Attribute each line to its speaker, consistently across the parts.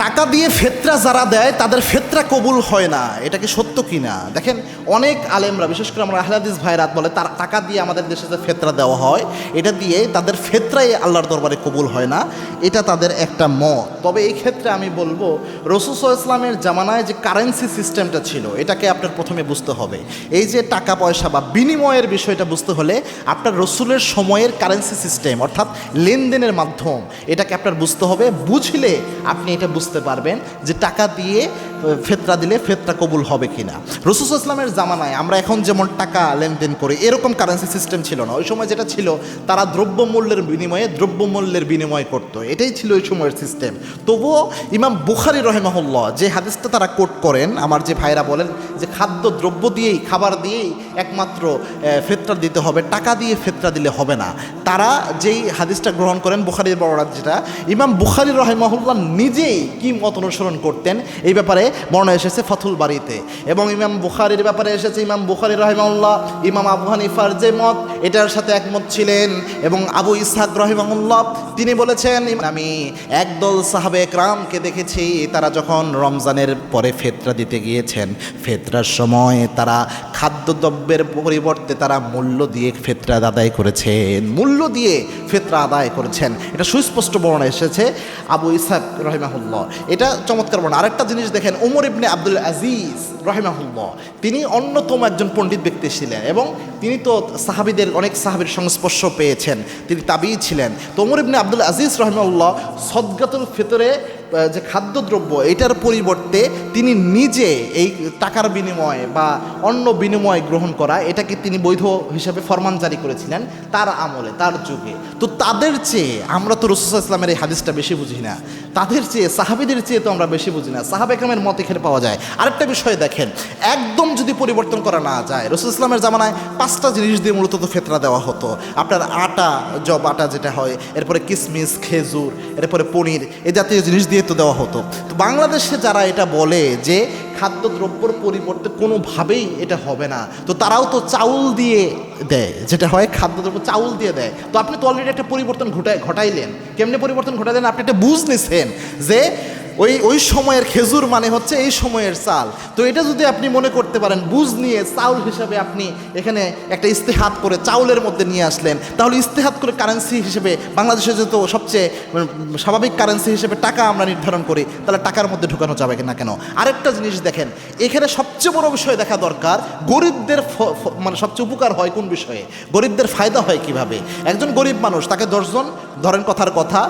Speaker 1: টাকা দিয়ে ফেতরা যারা দেয় তাদের ফেতরা কবুল হয় না, এটা কি সত্য কি না? দেখেন, অনেক আলেমরা, বিশেষ করে আমরা আহলে হাদিস ভাইরাত বলে, তার টাকা দিয়ে আমাদের দেশে যে ফেতরা দেওয়া হয়, এটা দিয়ে তাদের ফেতরাই আল্লাহর দরবারে কবুল হয় না, এটা তাদের একটা মত। তবে এই ক্ষেত্রে আমি বলবো, রাসূল সাল্লাল্লাহু আলাইহি ওয়াসাল্লামের জামানায় যে কারেন্সি সিস্টেমটা ছিল, এটাকে আপনার প্রথমে বুঝতে হবে। এই যে টাকা পয়সা বা বিনিময়ের বিষয়টা বুঝতে হলে আপনার রসুলের সময়ের কারেন্সি সিস্টেম, অর্থাৎ লেনদেনের মাধ্যম, এটাকে আপনার বুঝতে হবে। বুঝলে আপনি এটা বুঝতে পারবেন যে টাকা দিয়ে ফেতরা দিলে ফেতরা কবুল হবে কিনা। রাসূল সাল্লাল্লাহু আলাইহি ওয়াসাল্লামের জামানায় আমরা এখন যেমন টাকা লেনদেন করি, এরকম কারেন্সি সিস্টেম ছিল না। ওই সময় যেটা ছিল, তারা দ্রব্যমূল্যের বিনিময়ে দ্রব্যমূল্যের বিনিময় করতো, এটাই ছিল ওই সময়ের সিস্টেম। তবুও ইমাম বুখারী রাহিমাহুল্লাহ যে হাদিসটা তারা কোট করেন, আমার যে ভাইরা বলেন যে খাদ্য দ্রব্য দিয়েই, খাবার দিয়েই একমাত্র ফেতরা দিতে হবে, টাকা দিয়ে ফেতরা দিলে হবে না, তারা যেই হাদিসটা গ্রহণ করেন বুখারীর বর্ণনা, যেটা ইমাম বুখারী রাহিমাহুল্লাহ নিজেই কি মত অনুসরণ করতেন, এই ব্যাপারে বর্ণনা এসেছে ফাথুল বারীতে। এবং ইমাম বুখারীর ব্যাপারে এসেছে, ইমাম বুখারী রাহিমাহুল্লাহ ইমাম আবু হানিফার যে মত, এটার সাথে একমত ছিলেন। এবং আবু ইসহাক রাহিমাহুল্লাহ তিনি বলেছেন, আমি একদল সাহাবে একরামকে দেখেছি, তারা যখন রমজানের পরে ফেতরা দিতে গিয়েছেন, ফেতরার সময় তারা খাদ্যদ্রব্যের পরিবর্তে তারা মূল্য দিয়ে ফেতরা আদায় করেছেন, মূল্য দিয়ে ফেতরা আদায় করেছেন। এটা সুস্পষ্ট বর্ণনা এসেছে আবু ইসহাক রাহিমাহুল্লাহ, এটা চমৎকার বর্ণনা। আরেকটা জিনিস দেখেন, ওমর ইবনে আব্দুল আজিজ রাহিমাহুল্লাহ, তিনি অন্যতম একজন পণ্ডিত ব্যক্তি ছিলেন এবং তিনি তো সাহাবীদের, অনেক সাহাবীর সংস্পর্শ পেয়েছেন, তিনি তাবিঈ ছিলেন। তো ওমর ইবনে আব্দুল আজিজ রাহিমাহুল্লাহ সদকাতুল ফিতরে যে খাদ্যদ্রব্য, এটার পরিবর্তে তিনি নিজে এই টাকার বিনিময়ে বা অন্য বিনিময় গ্রহণ করা, এটাকে তিনি বৈধ হিসাবে ফরমান জারি করেছিলেন তার আমলে, তার যুগে। তো তাদের চেয়ে আমরা তো রাসূল সাল্লাল্লাহু আলাইহি ওয়াসাল্লামের এই হাদিসটা বেশি বুঝি না, তাদের চেয়ে, সাহাবীদের চেয়ে তো আমরা বেশি বুঝি না। সাহাবা একরামের মত এখানে পাওয়া যায়। আরেকটা বিষয় দেখেন, একদম যদি পরিবর্তন করা না যায়, রাসূল সাল্লাল্লাহু আলাইহি ওয়াসাল্লামের জামানায় 5টা জিনিস দিয়ে মূলত তো ফেতরা দেওয়া হতো। আপনার আটা, জব আটা যেটা হয়, এরপরে কিশমিশ, খেজুর, এরপরে পনির, এই জাতীয় জিনিস দিয়ে তো দেওয়া হতো। তো বাংলাদেশে যারা এটা বলে যে খাদ্যদ্রব্যর পরিবর্তে কোনোভাবেই এটা হবে না, তো তারাও তো চাউল দিয়ে দেয়, যেটা হয় খাদ্যদ্রব্য চাউল দিয়ে দেয়। তো আপনি তো অলরেডি একটা পরিবর্তন ঘটাইলেন। কেমনে পরিবর্তন ঘটাইলেন? আপনি একটা বুঝ নিছেন যে ওই সময়ের খেজুর মানে হচ্ছে এই সময়ের চাল। তো এটা যদি আপনি মনে করতে পারেন, বুঝ নিয়ে চাউল হিসাবে আপনি এখানে একটা ইস্তেহাত করে চাউলের মধ্যে নিয়ে আসলেন, তাহলে ইস্তেহাত করে কারেন্সি হিসেবে বাংলাদেশে যেহেতু সবচেয়ে স্বাভাবিক কারেন্সি হিসেবে টাকা আমরা নির্ধারণ করি, তাহলে টাকার মধ্যে ঢোকানো যাবে না কেন? আরেকটা জিনিস দেখেন, এখানে সবচেয়ে বড় বিষয় দেখা দরকার, গরিবদের মানে সবচেয়ে উপকার হয় কোন বিষয়ে, গরিবদের ফায়দা হয় কিভাবে। একজন গরিব মানুষ, তাকে 10 জন, ধরেন কথার কথা,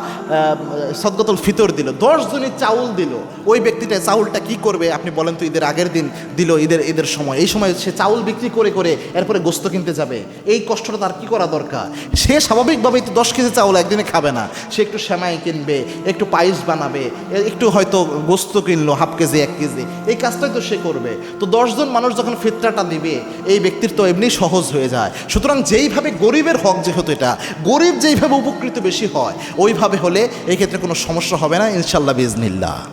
Speaker 1: সদকাতুল ফিতর দিল, 10 জনই চাউল দিল, ওই ব্যক্তিটা চাউলটা কি করবে আপনি বলেন তো? ঈদের আগের দিন দিল, ঈদের সময়, এই সময় সে চাউল বিক্রি করে করে এরপরে গোস্ত কিনতে যাবে, এই কষ্টটা তার কি করা দরকার? সে স্বাভাবিকভাবেই তো 10 কেজি চাউল একদিনে খাবে না, সে একটু সেমাই কিনবে, একটু পায়েস বানাবে, একটু হয়তো গোস্ত কিনলো 1/2 কেজি 1 কেজি, এই কাজটাই তো সে করবে। তো 10 জন মানুষ যখন ফিতরাটা দিবে, এই ব্যক্তির তো এমনি সহজ হয়ে যায়। সুতরাং যেইভাবে গরিবের হক, যেহেতু এটা গরিব যেইভাবে উপকৃত বেশি হয়, ওইভাবে হলে এই ক্ষেত্রে কোনো সমস্যা হবে না ইনশাআল্লাহ বিইজনিল্লাহ।